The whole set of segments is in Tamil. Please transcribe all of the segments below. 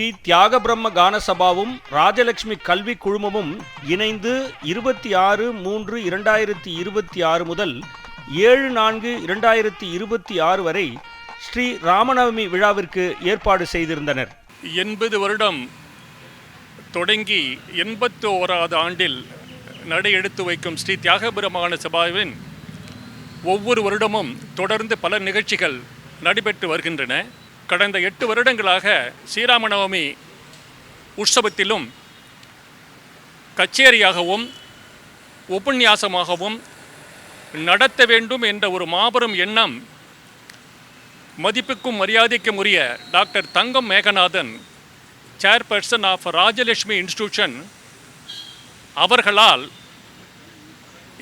ஸ்ரீ தியாக பிரம்ம கான சபாவும் ராஜலட்சுமி கல்வி குழுமமும் இணைந்து 26/3/2026 முதல் 7/4/2026 வரை ஸ்ரீ ராமநவமி விழாவிற்கு ஏற்பாடு செய்திருந்தனர். 80 வருடம் தொடங்கி 81வது ஆண்டில் நடையெடுத்து வைக்கும் ஸ்ரீ தியாக பிரம்ம கான சபாவின் ஒவ்வொரு வருடமும் தொடர்ந்து பல நிகழ்ச்சிகள் நடைபெற்று வருகின்றன. கடந்த 8 வருடங்களாக ஸ்ரீராமநவமி உற்சவத்திலும் கச்சேரியாகவும் உபன்யாசமாகவும் நடத்த வேண்டும் என்ற ஒரு மாபெரும் எண்ணம் மதிப்புக்கும் மரியாதைக்கும் உரிய doctor Thangam Meganathan, chairperson of Rajalakshmi institution அவர்களால்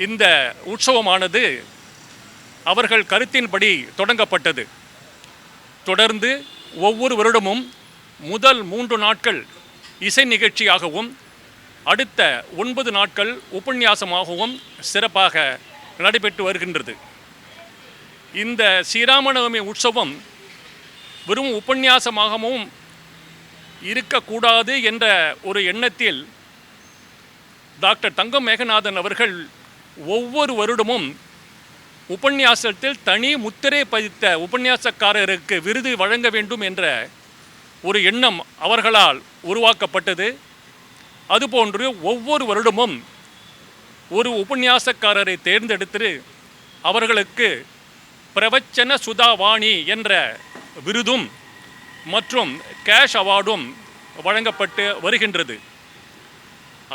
இந்த உற்சவமானது அவர்கள் கருத்தின்படி தொடங்கப்பட்டது. தொடர்ந்து ஒவ்வொரு வருடமும் முதல் 3 நாட்கள் இசை நிகழ்ச்சியாகவும் அடுத்த 9 நாட்கள் உபன்யாசமாகவும் சிறப்பாக நடைபெற்று வருகின்றது. இந்த ஸ்ரீராமநவமி உற்சவம் வெறும் உபன்யாசமாகவும் இருக்கக்கூடாது என்ற ஒரு எண்ணத்தில் டாக்டர் தங்கம் மேகநாதன் அவர்கள் ஒவ்வொரு வருடமும் உபன்யாசத்தில் தனி முத்திரை பதித்த உபன்யாசக்காரருக்கு விருது வழங்க வேண்டும் என்ற ஒரு எண்ணம் அவர்களால் உருவாக்கப்பட்டது. அதுபோன்று ஒவ்வொரு வருடமும் ஒரு உபன்யாசக்காரரை தேர்ந்தெடுத்து அவர்களுக்கு பிரவச்சன சுதாவாணி என்ற விருதும் மற்றும் கேஷ் அவார்டும் வழங்கப்பட்டு வருகின்றது.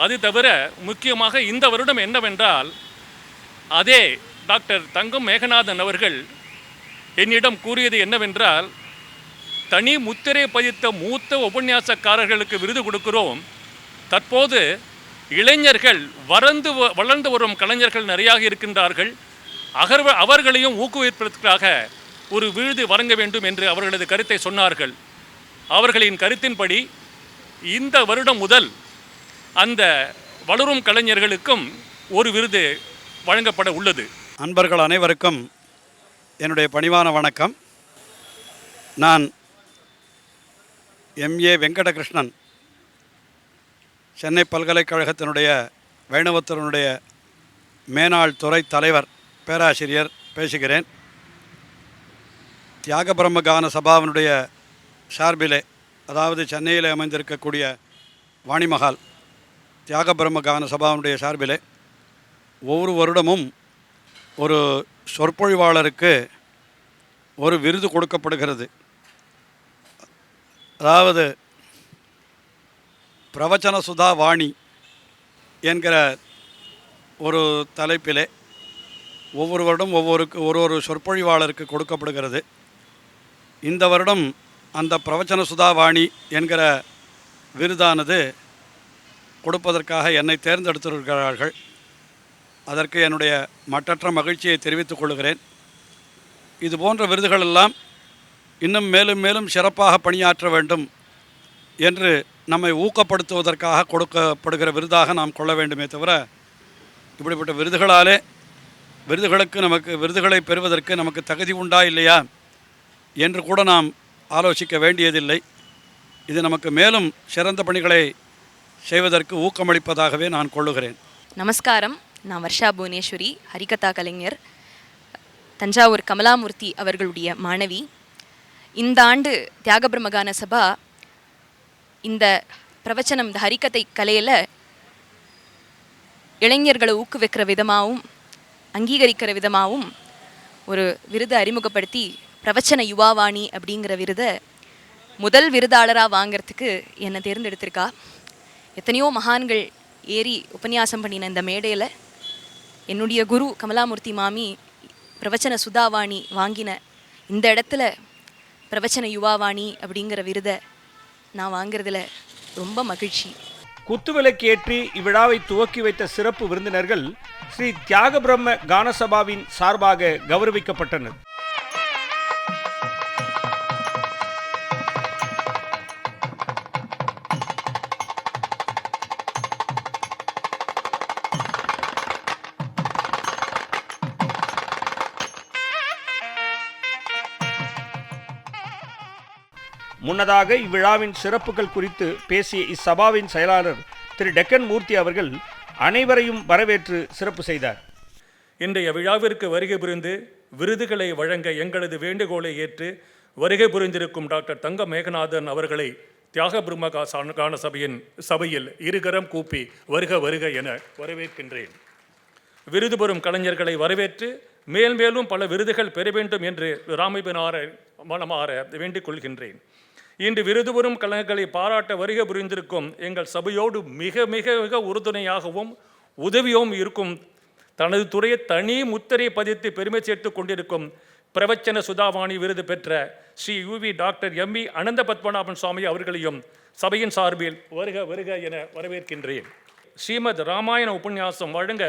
அது தவிர முக்கியமாக இந்த வருடம் என்னவென்றால், அதே டாக்டர் தங்கம் மேகநாதன் அவர்கள் என்னிடம் கூறியது என்னவென்றால், தனி முத்திரை பதித்த மூத்த உபன்யாசக்காரர்களுக்கு விருது கொடுக்கிறோம். தற்போது இளைஞர்கள் வளர்ந்து வரும் கலைஞர்கள் நிறையாக இருக்கின்றார்கள். அவர்களையும் ஊக்குவிப்பதற்காக ஒரு விருது வழங்க வேண்டும் என்று அவர்களது கருத்தை சொன்னார்கள். அவர்களின் கருத்தின்படி இந்த வருடம் முதல் அந்த வளரும் கலைஞர்களுக்கும் ஒரு விருது வழங்கப்பட உள்ளது. அன்பர்கள் அனைவருக்கும் என்னுடைய பணிவான வணக்கம். நான் MA வெங்கடகிருஷ்ணன், சென்னை பல்கலைக்கழகத்தினுடைய வைணவத்துறையினுடைய மேனாள் துறை தலைவர், பேராசிரியர் பேசுகிறேன். தியாக பிரம்ம கான சபாவினுடைய சார்பிலே, அதாவது சென்னையில் அமைந்திருக்கக்கூடிய வாணிமகால் தியாக பிரம்ம கான சபாவினுடைய சார்பிலே ஒவ்வொரு வருடமும் ஒரு சொற்பொழிவாளருக்கு ஒரு விருது கொடுக்கப்படுகிறது. அதாவது பிரவச்சன சுதா வாணி என்கிற ஒரு தலைப்பிலே ஒவ்வொரு வருடம் ஒரு சொற்பொழிவாளருக்கு கொடுக்கப்படுகிறது. இந்த வருடம் அந்த பிரவச்சன சுதா வாணி என்கிற விருதானது கொடுப்பதற்காக என்னை தேர்ந்தெடுத்திருக்கிறார்கள். அதற்கு என்னுடைய மற்றற்ற மகிழ்ச்சியை தெரிவித்துக் கொள்கிறேன். இது போன்ற விருதுகளெல்லாம் இன்னும் மேலும் மேலும் சிறப்பாக பணியாற்ற வேண்டும் என்று நம்மை ஊக்கப்படுத்துவதற்காக கொடுக்கப்படுகிற விருதாக நாம் கொள்ள வேண்டுமே தவிர, இப்படிப்பட்ட விருதுகளை பெறுவதற்கு நமக்கு தகுதி உண்டா இல்லையா என்று கூட நாம் ஆலோசிக்க வேண்டியதில்லை. இது நமக்கு மேலும் சிறந்த பணிகளை செய்வதற்கு ஊக்கமளிப்பதாகவே நான் கொள்ளுகிறேன். நமஸ்காரம். நான் வர்ஷா புவனேஸ்வரி, ஹரிகதா கலைஞர், தஞ்சாவூர் கமலாமூர்த்தி அவர்களுடைய மாணவி. இந்த ஆண்டு தியாக பிரம்ம கான சபா இந்த பிரவச்சனம், இந்த ஹரிகதை கலையில் இளைஞர்களை ஊக்குவிக்கிற விதமாகவும் அங்கீகரிக்கிற விதமாகவும் ஒரு விருதை அறிமுகப்படுத்தி பிரவச்சன யுவாவாணி அப்படிங்கிற விருதை முதல் விருதாளராக வாங்கிறதுக்கு என்னை தேர்ந்தெடுத்திருக்கா. எத்தனையோ மகான்கள் ஏறி உபன்யாசம் பண்ணின இந்த மேடையில் என்னுடைய குரு கமலாமூர்த்தி மாமி பிரவச்சன சுதாவாணி வாங்கின இந்த இடத்துல பிரவச்சன யுவாவாணி அப்படிங்கிற விருதை நான் வாங்கிறதுல ரொம்ப மகிழ்ச்சி. குத்துவிளக்கு ஏற்றி இவ்விழாவை துவக்கி வைத்த சிறப்பு விருந்தினர்கள் ஸ்ரீ தியாக பிரம்ம கானசபாவின் சார்பாக கௌரவிக்கப்பட்டனர். முன்னதாக இவ்விழாவின் சிறப்புகள் குறித்து பேசிய இச்சபாவின் செயலாளர் திரு டெக்கன் மூர்த்தி அவர்கள் அனைவரையும் வரவேற்று சிறப்பு செய்தார். இன்றைய விழாவிற்கு வருகை புரிந்து விருதுகளை வழங்க எங்களது வேண்டுகோளை ஏற்று வருகை புரிந்திருக்கும் டாக்டர் தங்கம் மேகநாதன் அவர்களை தியாக பிரம்ம கான சபையில் இருகரம் கூப்பி வருக வருக என வரவேற்கின்றேன். விருது பெறும் கலைஞர்களை வரவேற்று மேலும் பல விருதுகள் பெற வேண்டும் என்று ராமபிரான மனமாற வேண்டிக் கொள்கின்றேன். இன்று விருது பெறும் கலைஞர்களை பாராட்ட வருகை புரிந்திருக்கும் எங்கள் சபையோடு மிக மிக மிக உறுதுணையாகவும் உதவியும் இருக்கும் தனது துறையை தனி முத்திரை பதித்து பெருமை சேர்த்து கொண்டிருக்கும் பிரவச்சன சுதாவாணி விருது பெற்ற Shri UV doctor M V Anantha Padmanabhan Swami அவர்களையும் சபையின் சார்பில் வருக வருக என வரவேற்கின்றேன். ஸ்ரீமத் ராமாயண உபன்யாசம் வழங்க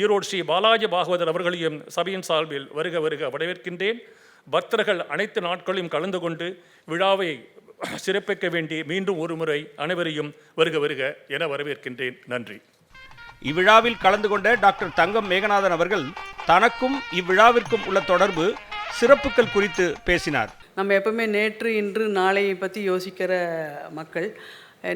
ஈரோடு ஸ்ரீ பாலாஜி பாகவதர் அவர்களையும் சபையின் சார்பில் வருக வருக வரவேற்கின்றேன். பக்தர்கள் அனைத்து நாட்களையும் கலந்து கொண்டு விழாவை சிறப்பிக்க வேண்டி மீண்டும் ஒரு முறை அனைவரையும் வருக வருக என வரவேற்கின்றேன். நன்றி. இவ்விழாவில் கலந்து கொண்ட டாக்டர் தங்கம் மேகநாதன் அவர்கள் தனக்கும் இவ்விழாவிற்கும் உள்ள தொடர்பு, சிறப்புகள் குறித்து பேசினார். நம்ம எப்பவுமே நேற்று இன்று நாளையை பற்றி யோசிக்கிற மக்கள்.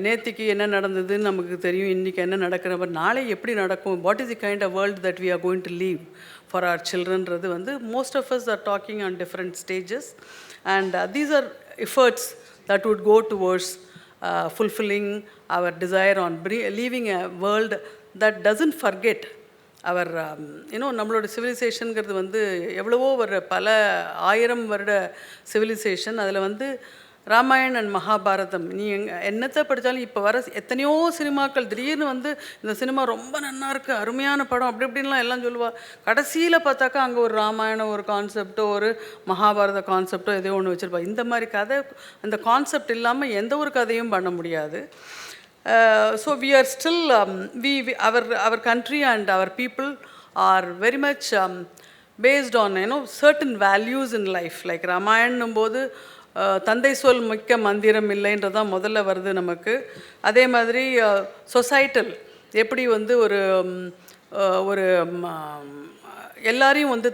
நேற்றுக்கு என்ன நடந்ததுன்னு நமக்கு தெரியும், இன்றைக்கி என்ன நடக்கிற நாளை எப்படி நடக்கும், what is the kind of world that we are going to leave for our சில்ட்ரன்றது வந்து most of us are talking on different stages and these are efforts that would go towards fulfilling our desire on leaving a world that doesn't forget our நம்மளோட சிவிலைசேஷனுங்கிறது வந்து எவ்வளவோ பல ஆயிரம் வருட சிவிலைசேஷன். அதில் வந்து ராமாயண் அண்ட் மகாபாரதம் நீ என்னத்தை படித்தாலும் இப்போ வர எத்தனையோ சினிமாக்கள் திடீர்னு வந்து இந்த சினிமா ரொம்ப நல்லா இருக்குது, அருமையான படம் அப்படி இப்படின்லாம் எல்லாம் சொல்லுவாள். கடைசியில் பார்த்தாக்கா அங்கே ஒரு ராமாயணம் ஒரு கான்செப்டோ ஒரு மகாபாரத கான்செப்டோ ஏதோ ஒன்று வச்சுருப்பா. இந்த மாதிரி கதை அந்த கான்செப்ட் இல்லாமல் எந்த ஒரு கதையும் பண்ண முடியாது. So we are still our country and our people are very much based on certain values in life. Like Ramayanam போது தந்தை சொல் மிக்க மந்திரம் இல்லைன்றதான் முதல்ல வருது நமக்கு. அதே மாதிரி சொசைட்டல் எப்படி வந்து ஒரு எல்லாரையும் வந்து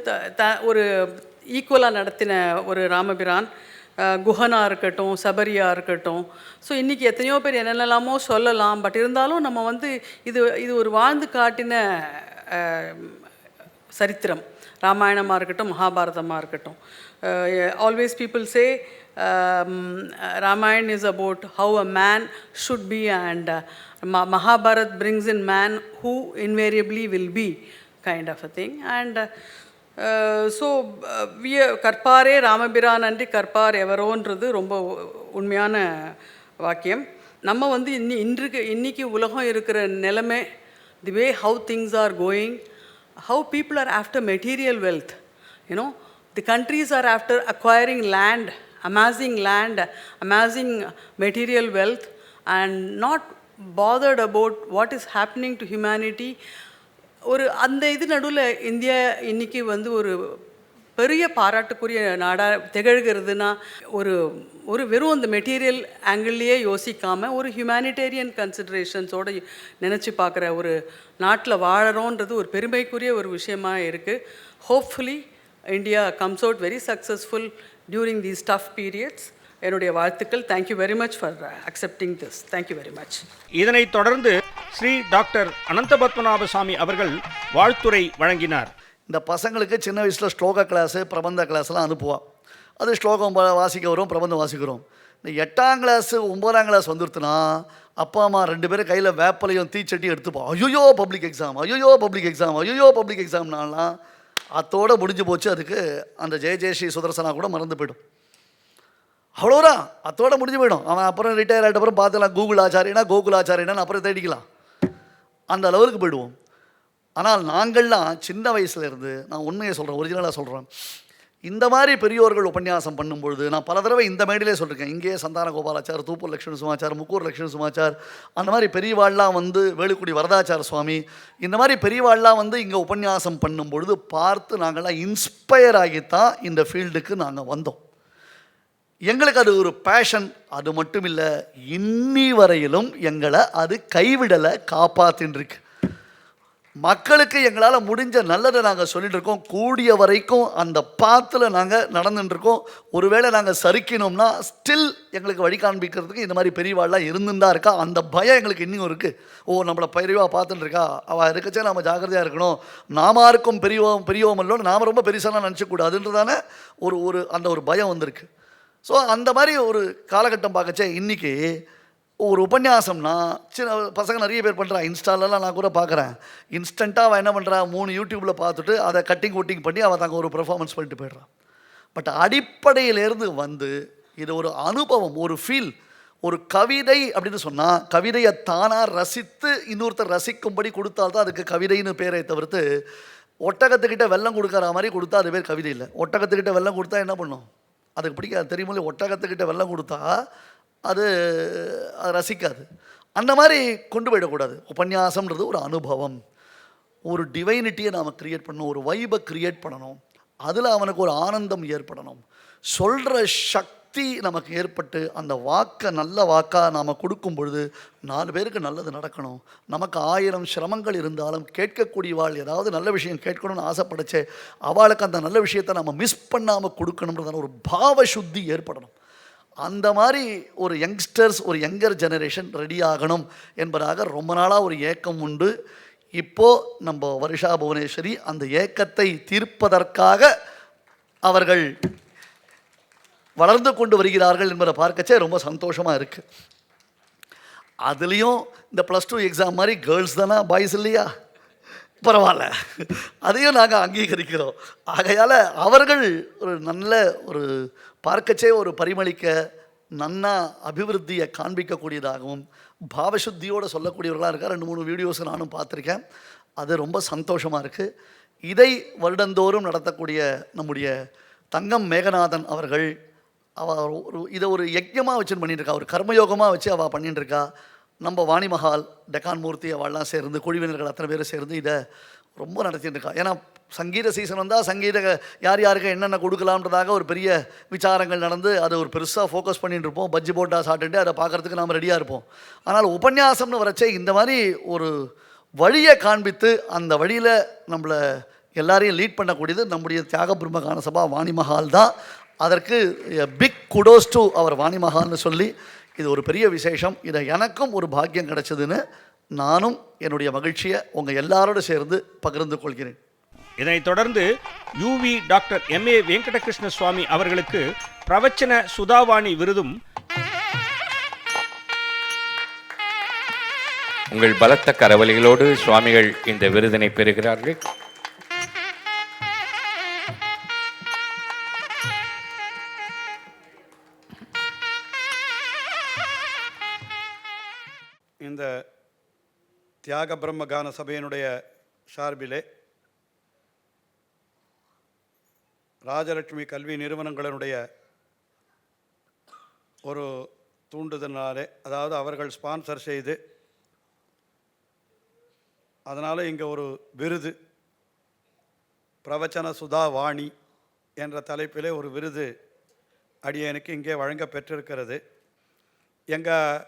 ஒரு ஈக்குவலாக நடத்தின ஒரு ராமபிரான், குஹனாக இருக்கட்டும் சபரியாக இருக்கட்டும். ஸோ இன்றைக்கி எத்தனையோ பேர் என்னென்னலாமோ சொல்லலாம். பட் இருந்தாலும் நம்ம வந்து இது ஒரு வாழ்ந்து காட்டின சரித்திரம். ராமாயணமாக இருக்கட்டும் மகாபாரதமாக இருக்கட்டும். Always people say Ramayana is about how a man should be and Mahabharat brings in man who invariably will be kind of a thing. And so we கற்பாரே ராமபிரான் அன்றி கற்பார் எவரோன்றது ரொம்ப உண்மையான வாக்கியம். நம்ம வந்து இன்னைக்கு உலகம் இருக்கிற நிலைமை, the way how things are going, how people are after material wealth, the countries are after acquiring land, amassing material wealth and not bothered about what is happening to humanity. அந்த நடுவில் இந்தியா இன்றைக்கி வந்து ஒரு பெரிய பாராட்டுக்குரிய நாடாக திகழ்கிறதுனா ஒரு வெறும் அந்த மெட்டீரியல் ஆங்கிள்லேயே யோசிக்காமல் ஒரு ஹியூமனிடேரியன் கன்சிடரேஷன்ஸோடு நினச்சி பார்க்குற ஒரு நாட்டில் வாழறோன்றது ஒரு பெருமைக்குரிய ஒரு விஷயமாக இருக்குது. Hopefully India comes out very successful during these tough periods. என்னுடைய வாழ்த்துக்கள். Thank you very much for accepting this. Thank you very much. இதனைத் தொடர்ந்து ஸ்ரீ டாக்டர் அனந்த பத்மநாப சுவாமி அவர்கள் வாழ்த்துரை வழங்கினார். இந்த பசங்களுக்கு சின்ன வயசில் ஸ்லோக கிளாஸு பிரபந்த கிளாஸ்லாம் அனுப்புவாள். அது ஸ்லோகம் வாசிக்க வரும், பிரபந்தம் வாசிக்கிறோம். இந்த 8ஆம் கிளாஸு 9ஆம் கிளாஸ் வந்துடுத்துனா அப்பா அம்மா 2 பேரும் கையில் வேப்பலையும் தீச்சட்டி எடுத்துப்போம். ஐயோ பப்ளிக் எக்ஸாம், ஐயோ பப்ளிக் எக்ஸாம், ஐயோ பப்ளிக் எக்ஸாம்னாலாம் அத்தோடு முடிஞ்சு போச்சு. அதுக்கு அந்த ஜெயஸ்ரீ சுதர்சனா கூட மறந்து போய்டும். அவ்வளோதான், அத்தோடு முடிஞ்சு போய்டும். அவன் அப்புறம் ரிட்டையர் ஆகிட்ட அப்புறம் பார்த்துக்கலாம், கூகுள் ஆச்சாரியனா கோகுல் ஆச்சாரியனான்னு அப்புறம் தேடிக்கலாம். அந்த லெவலுக்கு போய்டுவோம். ஆனால் நாங்கள்லாம் சின்ன வயசுலேருந்து, நான் உண்மையை சொல்கிறேன், ஒரிஜினலாக சொல்கிறேன், இந்த மாதிரி பெரியோர்கள் உபன்யாசம் பண்ணும்பொழுது நான் பல தடவை இந்த மேடையிலே சொல்லியிருக்கேன். இங்கேயே சந்தான கோபாலாச்சார், தூப்பூர் லட்சுமி சுமாச்சார், முக்கூர் லட்சுமி சுமாச்சார், அந்த மாதிரி பெரியவாள்லாம் வந்து வேலுக்குடி வரதாச்சார சுவாமி, இந்த மாதிரி பெரியவாள்லாம் வந்து இங்கே உபன்யாசம் பண்ணும்பொழுது பார்த்து நாங்கள்லாம் இன்ஸ்பயர் ஆகித்தான் இந்த ஃபீல்டுக்கு நாங்கள் வந்தோம். எங்களுக்கு அது ஒரு பேஷன். அது மட்டும் இல்லை, இன்னி வரையிலும் எங்களை அது கைவிடலை, காப்பாற்றின்னு இருக்கு. மக்களுக்கு எங்களால் முடிஞ்ச நல்லதை நாங்கள் சொல்லிட்டு இருக்கோம். கூடிய வரைக்கும் அந்த பாத்தில் நாங்கள் நடந்துட்டுருக்கோம். ஒருவேளை நாங்கள் சறுக்கினோம்னா ஸ்டில் எங்களுக்கு வழி காண்பிக்கிறதுக்கு இந்த மாதிரி பெரியவாள்லாம் இருந்துன்னு தான் இருக்கா. அந்த பயம் எங்களுக்கு இன்னும் இருக்குது. நம்மளை பெரியவா பார்த்துட்டு இருக்கா, அவள் இருக்கச்சே நம்ம ஜாக்கிரதையாக இருக்கணும். நாம இருக்கும் பெரியவோம் இல்லைன்னு நாம் ரொம்ப பெருசாலாம் நினச்சக்கூடாதுன்றதான அந்த ஒரு பயம் வந்திருக்கு. ஸோ அந்த மாதிரி ஒரு காலகட்டம் பார்க்கச்சே இன்றைக்கி ஒரு உபன்யாசம்னா சின்ன பசங்க நிறைய பேர் பண்ணுறா. இன்ஸ்டாலெலாம் நான் கூட பார்க்குறேன். இன்ஸ்டண்ட்டாக அவள் என்ன பண்ணுறா, 3 யூடியூப்பில் பார்த்துட்டு அதை கட்டிங் பண்ணி அவள் தாங்க ஒரு பெர்ஃபார்மன்ஸ் பண்ணிட்டு போய்ட்றான். பட் அடிப்படையிலேருந்து வந்து இது ஒரு அனுபவம், ஒரு ஃபீல். ஒரு கவிதை அப்படின்னு சொன்னால் கவிதையை தானாக ரசித்து இன்னொருத்தர் ரசிக்கும்படி கொடுத்தால்தான் அதுக்கு கவிதைன்னு பேரை தவிர்த்து ஒட்டகத்துக்கிட்ட வெல்லம் கொடுக்குற மாதிரி கொடுத்தா அது பேர் கவிதை இல்லை. ஒட்டகத்துக்கிட்ட வெல்லம் கொடுத்தா என்ன பண்ணும், அதுக்கு பிடிக்காது. தெரியுமில்ல, ஒட்டகத்துக்கிட்ட வெல்லம் கொடுத்தா அது ரசிக்காது. அந்த மாதிரி கொண்டு போயிடக்கூடாது. உபன்யாசம்ன்றது ஒரு அனுபவம். ஒரு டிவைனிட்டியை நாம் க்ரியேட் பண்ணணும், ஒரு வைபை க்ரியேட் பண்ணணும். அதில் அவனுக்கு ஒரு ஆனந்தம் ஏற்படணும். சொல்கிற சக்தி நமக்கு ஏற்பட்டு அந்த வாக்கை நல்ல வாக்காக நாம் கொடுக்கும் பொழுது 4 பேருக்கு நல்லது நடக்கணும். நமக்கு 1000 சிரமங்கள் இருந்தாலும் கேட்கக்கூடியவாள் ஏதாவது நல்ல விஷயம் கேட்கணும்னு ஆசைப்படச்சே அவளுக்கு அந்த நல்ல விஷயத்தை நம்ம மிஸ் பண்ணாமல் கொடுக்கணுன்றதான ஒரு பாவ சுத்தி ஏற்படணும். அந்த மாதிரி ஒரு யங்ஸ்டர்ஸ், ஒரு யங்கர் ஜெனரேஷன் ரெடி ஆகணும் என்பதாக ரொம்ப நாளாக ஒரு ஏக்கம் உண்டு. இப்போது நம்ம வருஷா புவனேஸ்வரி அந்த ஏக்கத்தை தீர்ப்பதற்காக அவர்கள் வளர்ந்து கொண்டு வருகிறார்கள் என்பதை பார்க்கச்சே ரொம்ப சந்தோஷமாக இருக்குது. அதுலேயும் இந்த +2 எக்ஸாம் மாதிரி கேர்ள்ஸ் தானே, பாய்ஸ் இல்லையா, பரவாயில்ல, அதையும் நாங்கள் அங்கீகரிக்கிறோம். ஆகையால் அவர்கள் ஒரு நல்ல ஒரு பார்க்கச்சே ஒரு பரிமளிக்க நன்னா அபிவிருத்தியை காண்பிக்கக்கூடியதாகவும் பாவசுத்தியோடு சொல்லக்கூடியவர்களாக இருக்கா. 2-3 வீடியோஸ் நானும் பார்த்துருக்கேன். அது ரொம்ப சந்தோஷமாக இருக்குது. இதை வருடந்தோறும் நடத்தக்கூடிய நம்முடைய தங்கம் மேகநாதன் அவர்கள் இதை ஒரு யஜ்யமாக வச்சுன்னு பண்ணிட்டுருக்கா, ஒரு கர்மயோகமாக வச்சு அவள் பண்ணிட்டுருக்கா. நம்ம வாணிமஹால், டெக்கான் மூர்த்தி அவள்லாம் சேர்ந்து, குழுவினர்கள் அத்தனை பேரும் சேர்ந்து இதை ரொம்ப நடத்திட்டு இருக்கா. ஏன்னா சங்கீத சீசன் வந்தால் சங்கீத யார் யாருக்கு என்னென்ன கொடுக்கலாம்ன்றதாக ஒரு பெரிய விசாரங்கள் நடந்து அதை ஒரு பெருசாக ஃபோக்கஸ் பண்ணிட்டு இருப்போம். பஜ்ஜி போட்டா சாப்பிட்டுட்டு அதை பார்க்குறதுக்கு நாம் ரெடியாக இருப்போம். ஆனால் உபன்யாசம்னு வரச்சே இந்த மாதிரி ஒரு வழியை காண்பித்து அந்த வழியில் நம்மளை எல்லாரையும் லீட் பண்ணக்கூடியது நம்முடைய தியாக பிரம்ம கான சபா வாணிமஹால் தான். அதற்கு பிக் குடோஸ் டு அவர் வாணிமஹால்னு சொல்லி இது ஒரு பெரிய விசேஷம். இதை எனக்கும் ஒரு பாக்கியம் கிடைச்சதுன்னு நானும் என்னுடைய மகிழ்ச்சியை உங்கள் எல்லாரோடு சேர்ந்து பகிர்ந்து கொள்கிறேன். இதனைத் தொடர்ந்து யூவி டாக்டர் MA வெங்கடகிருஷ்ண சுவாமி அவர்களுக்கு பிரவச்சன சுதாவாணி விருதும் உங்கள் பலத்த கரவலிகளோடு சுவாமிகள் இந்த விருதினை பெறுகிறார்கள். இந்த தியாக பிரம்ம கான சபையினுடைய சார்பிலே ராஜலட்சுமி கல்வி நிறுவனங்களினுடைய ஒரு தூண்டுதனாலே, அதாவது அவர்கள் ஸ்பான்சர் செய்து அதனால் இங்கே ஒரு விருது பிரவச்சன சுதா வாணி என்ற தலைப்பிலே ஒரு விருது அடியனுக்கு இங்கே வழங்க பெற்றிருக்கிறது. எங்கள்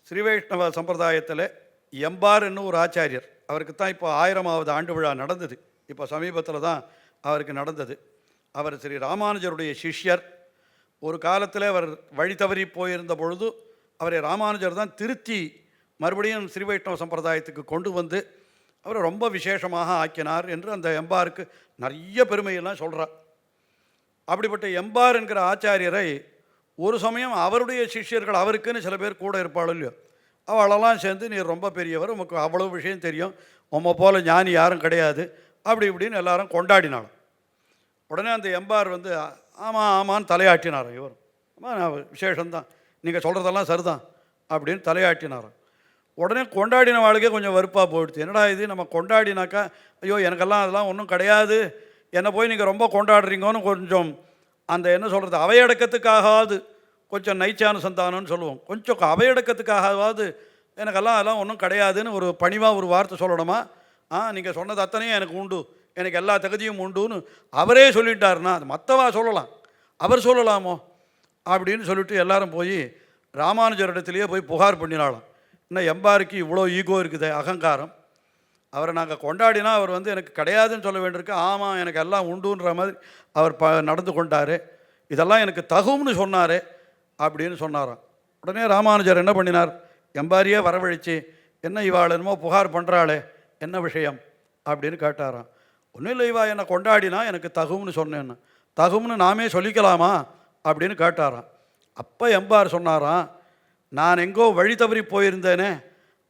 ஸ்ரீ வைஷ்ணவ சம்பிரதாயத்தில் எம்பார்னு ஒரு ஆச்சாரியர், அவருக்கு தான் இப்போ 1000வது ஆண்டு விழா நடந்தது. இப்போ சமீபத்தில் தான் அவருக்கு நடந்தது. அவர் ஸ்ரீ ராமானுஜருடைய சிஷ்யர். ஒரு காலத்தில் அவர் வழி தவறி போயிருந்த பொழுது அவரை ராமானுஜர் தான் திருத்தி மறுபடியும் ஸ்ரீ வைஷ்ணவ சம்பிரதாயத்துக்கு கொண்டு வந்து அவரை ரொம்ப விசேஷமாக ஆக்கினார் என்று அந்த எம்பாருக்கு நிறைய பெருமையெல்லாம் சொல்கிறார். அப்படிப்பட்ட எம்பார் என்கிற ஆச்சாரியரை ஒரு சமயம் அவருடைய சிஷ்யர்கள், அவருக்குன்னு சில பேர் கூட இருப்பாள் இல்லையோ, அவளெல்லாம் சேர்ந்து நீ ரொம்ப பெரியவர், உமக்கு அவ்வளோ விஷயம் தெரியும், உம்மை போல் ஞானி யாரும் கிடையாது, அப்படி இப்படின்னு எல்லாரும் கொண்டாடினாலும். உடனே அந்த எம்பார் வந்து ஆமாம் ஆமான்னு தலையாட்டினார். இவர் ஆமாம் நான் விசேஷம்தான், நீங்கள் சொல்கிறதெல்லாம் சரிதான் அப்படின்னு தலையாட்டினார். உடனே கொண்டாடின வாழ்க்கை கொஞ்சம் வெறுப்பாக போயிடுது. என்னடா இது, நம்ம கொண்டாடினாக்கா ஐயோ எனக்கெல்லாம் அதெல்லாம் ஒன்றும் கிடையாது, என்னை போய் நீங்கள் ரொம்ப கொண்டாடுறீங்கன்னு கொஞ்சம் அந்த என்ன சொல்கிறது அவையடக்கத்துக்காகாவது கொஞ்சம் நைச்சானுசந்தானம்னு சொல்லுவோம், கொஞ்சம் அவையடக்கத்துக்காகவாவது எனக்கெல்லாம் அதெல்லாம் ஒன்றும் கிடையாதுன்னு ஒரு பணிவாக ஒரு வார்த்தை சொல்லணுமா? நீங்கள் சொன்னது அத்தனையும் எனக்கு உண்டு, எனக்கு எல்லா தகுதியும் உண்டுன்னு அவரே சொல்லிட்டாருன்னா அது மற்றவா சொல்லலாம், அவர் சொல்லலாமோ அப்படின்னு சொல்லிட்டு எல்லாரும் போய் ராமானுஜரிடத்துலேயே போய் புகார் பண்ணினாலும். இன்னும் எம்பாருக்கு இவ்வளோ ஈகோ இருக்குது, அகங்காரம், அவரை நாங்கள் கொண்டாடினா அவர் வந்து எனக்கு கிடையாதுன்னு சொல்ல வேண்டியிருக்கு. ஆமாம், எனக்கு எல்லாம் உண்டுன்ற மாதிரி அவர் நடந்து கொண்டார். இதெல்லாம் எனக்கு தகும்னு சொன்னார் அப்படின்னு சொன்னாராம். உடனே ராமானுஜர் என்ன பண்ணினார், எம்பாரியே வரவழைச்சு, என்ன இவாள் என்னமோ புகார் பண்ணுறாளே, என்ன விஷயம் அப்படின்னு கேட்டாராம். ஒன்றும் இல்லை, இவா என்னை கொண்டாடினா எனக்கு தகும்னு சொன்னேன்னு. தகும்னு நாமே சொல்லிக்கலாமா அப்படின்னு கேட்டாராம். அப்போ எம்பார் சொன்னாராம், நான் எங்கோ வழி தவறி போயிருந்தேனே,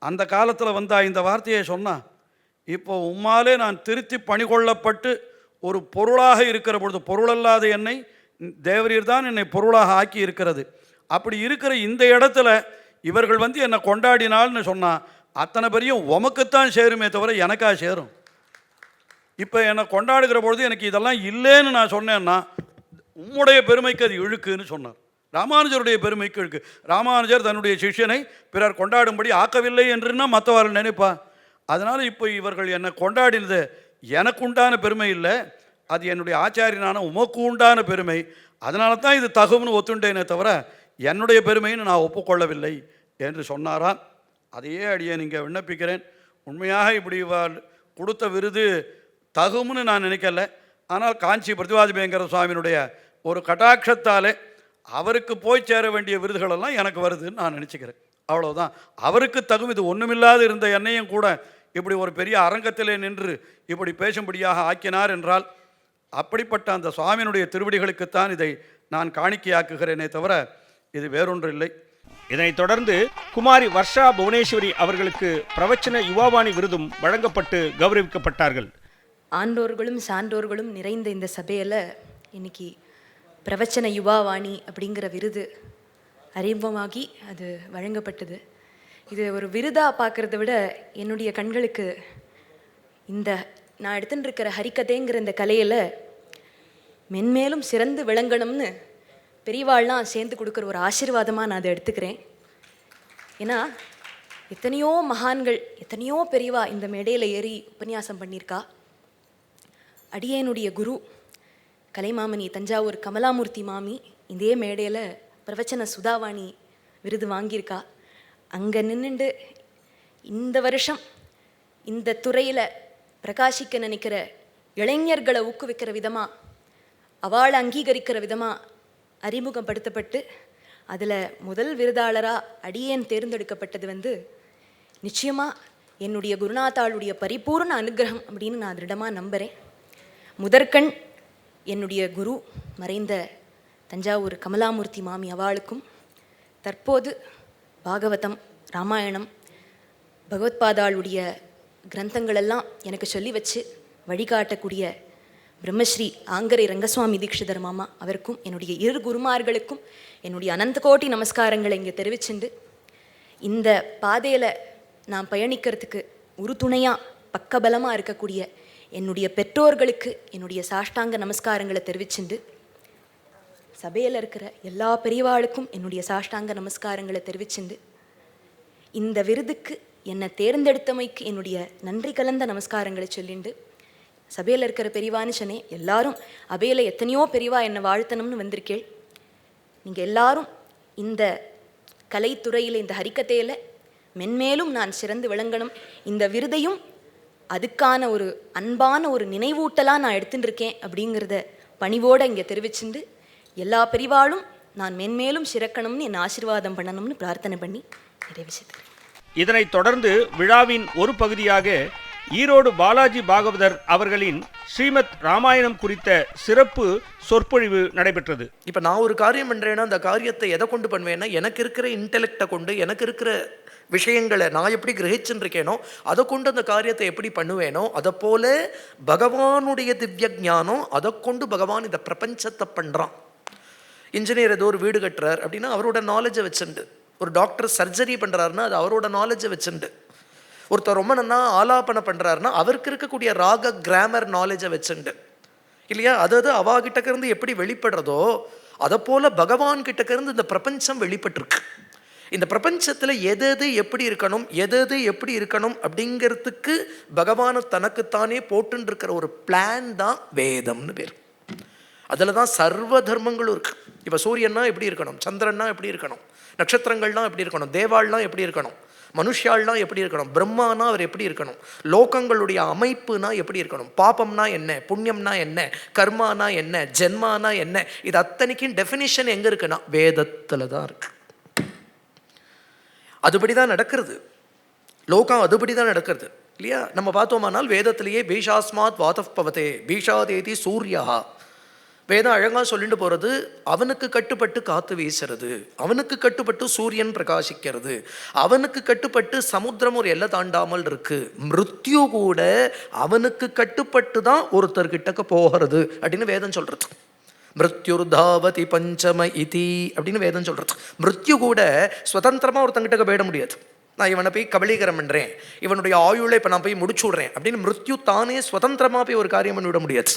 அந்த காலத்தில் வந்தா இந்த வார்த்தையை சொன்னான். இப்போ உம்மாலே நான் திருத்தி பணிகொள்ளப்பட்டு ஒரு பொருளாக இருக்கிற பொழுது, பொருளல்லாத என்னை தேவரீர் தான் என்னை பொருளாக ஆக்கி இருக்கிறது. அப்படி இருக்கிற இந்த இடத்துல இவர்கள் வந்து என்னை கொண்டாடினால்னு சொன்னால் அத்தனை பெரிய உமக்குத்தான் சேருமே தவிர எனக்கா சேரும். இப்போ என்னை கொண்டாடுகிற பொழுது எனக்கு இதெல்லாம் இல்லைன்னு நான் சொன்னேன்னா உம்முடைய பெருமைக்கு அது இழுக்குன்னு சொன்னார். ராமானுஜருடைய பெருமைக்கு இழுக்கு. ராமானுஜர் தன்னுடைய சிஷ்யனை பிறர் கொண்டாடும்படி ஆக்கவில்லை என்றுன்னா மற்றவர்கள் நினைப்பா. அதனால் இப்போ இவர்கள் என்னை கொண்டாடினது எனக்கு உண்டான பெருமை இல்லை, அது என்னுடைய ஆச்சாரியனான உமக்கு உண்டான பெருமை. அதனால தான் இது தகும்னு ஒத்துண்டேனே தவிர என்னுடைய பெருமைன்னு நான் ஒப்புக்கொள்ளவில்லை என்று சொன்னாராம். அதையே அடியே நீங்கள் விண்ணப்பிக்கிறேன். உண்மையாக இப்படி கொடுத்த விருது தகும்னு நான் நினைக்கல. ஆனால் காஞ்சி பிரதிவாதிபேங்கர சுவாமியினுடைய ஒரு கட்டாட்சத்தாலே அவருக்கு போய் சேர வேண்டிய விருதுகளெல்லாம் எனக்கு வருதுன்னு நான் நினச்சிக்கிறேன். அவ்வளோதான். அவருக்கு தகும். இது ஒன்றுமில்லாது இருந்த என்னையும் கூட இப்படி ஒரு பெரிய அரங்கத்திலே நின்று இப்படி பேசும்படியாக ஆக்கினார் என்றால் அப்படிப்பட்ட அந்த சுவாமியினுடைய திருவடிகளுக்குத்தான் இதை நான் காணிக்கையாக்குகிறேனே தவிர இது வேறொன்று இல்லை. இதனைத் தொடர்ந்து குமாரி வர்ஷா புவனேஸ்வரி அவர்களுக்கு பிரவச்சன யுவாவாணி விருதும் வழங்கப்பட்டு கௌரவிக்கப்பட்டார்கள். ஆண்டோர்களும் சான்றோர்களும் நிறைந்த இந்த சபையில் இன்னைக்கு பிரவச்சன யுவாவாணி அப்படிங்கிற விருது அறிமுகமாகி அது வழங்கப்பட்டது. இது ஒரு விருதாக பார்க்குறத விட என்னுடைய கண்களுக்கு இந்த நான் எடுத்துகிட்டு இருக்கிற ஹரிக்கதைங்கிற இந்த கலையில் மென்மேலும் சிறந்து விளங்கணும்னு பெரியவாள்லாம் சேர்ந்து கொடுக்குற ஒரு ஆசீர்வாதமாக நான் அதை எடுத்துக்கிறேன். ஏன்னா எத்தனையோ மகான்கள், எத்தனையோ பெரியவா இந்த மேடையில் ஏறி உபன்யாசம் பண்ணியிருக்கா. அடியேனுடைய குரு கலைமாமணி தஞ்சாவூர் கமலாமூர்த்தி மாமி இதே மேடையில் பிரவச்சன சுதாவாணி விருது வாங்கியிருக்கா. அங்கே நின்றுண்டு இந்த வருஷம் இந்த துறையில் பிரகாசிக்க நினைக்கிற இளைஞர்களை ஊக்குவிக்கிற விதமாக, அவளை அங்கீகரிக்கிற விதமாக அறிமுகப்படுத்தப்பட்டு அதில் முதல் விருதாளராக அடியேன் தேர்ந்தெடுக்கப்பட்டது வந்து நிச்சயமாக என்னுடைய குருநாதாளுடைய பரிபூர்ண அனுகிரகம் அப்படின்னு நான் திருடமாக நம்புகிறேன். முதற்கண் என்னுடைய குரு மறைந்த தஞ்சாவூர் கமலாமூர்த்தி மாமி அவளுக்கும், தற்போது பாகவதம், ராமாயணம், பகவத்பாதாளுடைய கிரந்தங்களெல்லாம் எனக்கு சொல்லி வச்சு வழிகாட்டக்கூடிய பிரம்மஸ்ரீ ஆங்கரை ரங்கசுவாமி தீட்சிதர் மாமா அவருக்கும், என்னுடைய இரு குருமார்களுக்கும் என்னுடைய அனந்த கோட்டி நமஸ்காரங்களை இங்கே தெரிவிச்சுண்டு, இந்த பாதையில் நான் பயணிக்கிறதுக்கு உறுதுணையாக பக்கபலமாக இருக்கக்கூடிய என்னுடைய பெற்றோர்களுக்கு என்னுடைய சாஷ்டாங்க நமஸ்காரங்களை தெரிவிச்சுண்டு, சபையில் இருக்கிற எல்லா பெரியவாளுக்கும் என்னுடைய சாஷ்டாங்க நமஸ்காரங்களை தெரிவிச்சுண்டு, இந்த விருதுக்கு என்னை தேர்ந்தெடுத்தமைக்கு என்னுடைய நன்றி கலந்த நமஸ்காரங்களை சொல்லிண்டு, சபையில் இருக்கிற பெரியவான்னு சொன்னேன், எல்லாரும் அபையில் எத்தனையோ பெரியவா என்னை வாழ்த்தணும்னு வந்திருக்கேள். நீங்கள் எல்லாரும் இந்த கலைத்துறையில், இந்த ஹரிக்கத்தையில் மென்மேலும் நான் சிறந்து விளங்கணும், இந்த விருதையும் அதுக்கான ஒரு அன்பான ஒரு நினைவூட்டலாக நான் எடுத்துட்டு இருக்கேன் அப்படிங்கிறத பணிவோடு இங்கே தெரிவிச்சுண்டு, எல்லா பெரிவாளும் நான் மென்மேலும் சிறக்கணும்னு என் ஆசீர்வாதம் பண்ணணும்னு பிரார்த்தனை பண்ணி நிறைவு செய்கிறேன். இதனைத் தொடர்ந்து விழாவின் ஒரு பகுதியாக ஈரோடு பாலாஜி பாகவதர் அவர்களின் ஸ்ரீமத் ராமாயணம் குறித்த சிறப்பு சொற்பொழிவு நடைபெற்றது. இப்போ நான் ஒரு காரியம் பண்ணுறேன்னா அந்த காரியத்தை எதை கொண்டு பண்ணுவேன்னா, எனக்கு இருக்கிற இன்டெலெக்டை கொண்டு, எனக்கு இருக்கிற விஷயங்களை நான் எப்படி கிரகிச்சுன்னு இருக்கேனோ அதை கொண்டு அந்த காரியத்தை எப்படி பண்ணுவேனோ, அதை போல பகவானுடைய திவ்ய ஞானம், அதை கொண்டு பகவான் இந்த பிரபஞ்சத்தை பண்ணுறான். இன்ஜினியர் ஏதோ ஒரு வீடு கட்டுறார் அப்படின்னா அவரோட நாலேஜை வச்சுண்டு, ஒரு டாக்டர் சர்ஜரி பண்ணுறாருன்னா அது அவரோட நாலேஜை வச்சுண்டு, ஒருத்தர் ரொம்ப நல்லா ஆலாபனை பண்ணுறாருன்னா அவருக்கு இருக்கக்கூடிய ராக கிராமர் நாலேஜை வச்சுண்டு இல்லையா, அதாவது அவாகிட்டக்க இருந்து எப்படி வெளிப்படுறதோ அதை போல் பகவான் கிட்டக்க இருந்து இந்த பிரபஞ்சம் வெளிப்பட்டிருக்கு. இந்த பிரபஞ்சத்தில் எது எது எப்படி இருக்கணும், எது எது எப்படி இருக்கணும் அப்படிங்கிறதுக்கு பகவானை தனக்குத்தானே போட்டுன்னு இருக்கிற ஒரு பிளான் தான் வேதம்னு பேர். அதில் தான் சர்வ தர்மங்களும் இருக்குது. இப்போ சூரியன்னா எப்படி இருக்கணும், சந்திரன்னா எப்படி இருக்கணும், நட்சத்திரங்கள்லாம் எப்படி இருக்கணும், தேவாள்லாம் எப்படி இருக்கணும், மனுஷாள்னா எப்படி இருக்கணும், பிரம்மானா அவர் எப்படி இருக்கணும், லோகங்களுடைய அமைப்புனா எப்படி இருக்கணும், பாபம்னா என்ன, புண்ணியம்னா என்ன, கர்மானா என்ன, ஜென்மானா என்ன, இது அத்தனைக்கும் டெஃபினிஷன் எங்கே இருக்குன்னா வேதத்தில் தான் இருக்கு. அதுபடி தான் நடக்கிறது, லோகம் அதுபடி தான் நடக்கிறது இல்லையா? நம்ம பார்த்தோமானால் வேதத்திலேயே பீஷாஸ்மாத் வாதப் பவதே பீஷாதேதி சூர்யா, வேதம் அழகாக சொல்லிட்டு போகிறது, அவனுக்கு கட்டுப்பட்டு காற்று வீசுறது, அவனுக்கு கட்டுப்பட்டு சூரியன் பிரகாசிக்கிறது, அவனுக்கு கட்டுப்பட்டு சமுத்திரம் ஒரு எல்லை தாண்டாமல் இருக்கு, மிருத்யு கூட அவனுக்கு கட்டுப்பட்டு தான் ஒருத்தர்கிட்டக்க போகிறது அப்படின்னு வேதம் சொல்கிறது. மிருத்யுர்தாவதி பஞ்சம இதி அப்படின்னு வேதம் சொல்கிறது. மிருத்யு கூட சுதந்திரமாக ஒருத்தங்கிட்ட போயிட முடியாது. நான் இவனை போய் கபலீகரம் பண்ணுறேன், இவனுடைய ஆயுளை இப்போ நான் போய் முடிச்சு விட்றேன் அப்படின்னு மிருத்யு தானே சுதந்திரமாக போய் ஒரு காரியம் பண்ணிவிட முடியாது.